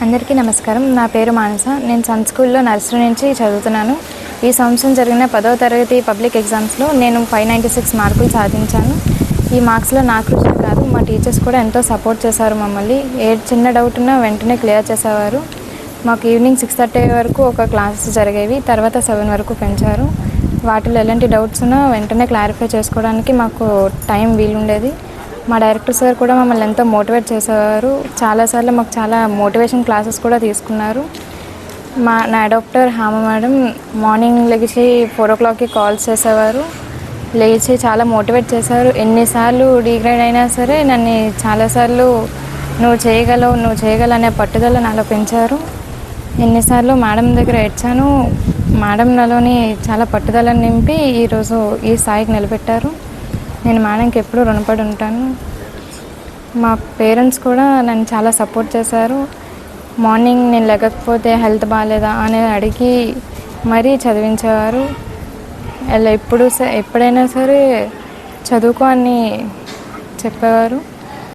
అందరికీ నమస్కారం. నా పేరు మానస. నేను సన్ స్కూల్లో నర్సరీ నుంచి చదువుతున్నాను. ఈ సంవత్సరం జరిగిన 10వ తరగతి పబ్లిక్ ఎగ్జామ్స్లో నేను 596 మార్కులు సాధించాను. ఈ మార్క్స్లో నా కృషి కాదు, మా టీచర్స్ కూడా ఎంతో సపోర్ట్ చేశారు మమ్మల్ని. ఏ చిన్న డౌట్ ఉన్నా వెంటనే క్లియర్ చేసేవారు. మాకు ఈవినింగ్ 6:30 వరకు ఒక క్లాసెస్ జరిగేవి, తర్వాత 7 వరకు పెంచారు. వాటిలో ఎలాంటి డౌట్స్ ఉన్నా వెంటనే క్లారిఫై చేసుకోవడానికి మాకు టైం వీలుండేది. మా డైరెక్టర్ సార్ కూడా మమ్మల్ని ఎంతో మోటివేట్ చేసేవారు. చాలాసార్లు మాకు చాలా మోటివేషన్ క్లాసెస్ కూడా తీసుకున్నారు. నా డాక్టర్ హామ మేడం మార్నింగ్ లేచి 4 o'clockకి కాల్స్ చేసేవారు. లేచి చాలా మోటివేట్ చేశారు. ఎన్నిసార్లు డిగ్రేడ్ అయినా సరే నన్ను చాలాసార్లు నువ్వు చేయగలవు అనే పట్టుదల నాలో పెంచారు. ఎన్నిసార్లు మేడం దగ్గర ఏడ్చాను. మేడం నాలోని చాలా పట్టుదలను నింపి ఈరోజు ఈ స్థాయికి నిలబెట్టారు. నేను మేడంకి ఎప్పుడూ రుణపడి ఉంటాను. మా పేరెంట్స్ కూడా నన్ను చాలా సపోర్ట్ చేశారు. మార్నింగ్ నేను లేకపోతే హెల్త్ బాగాలేదా అనేది అడిగి మరీ చదివించేవారు. ఎప్పుడైనా సరే చదువుకో అని చెప్పేవారు.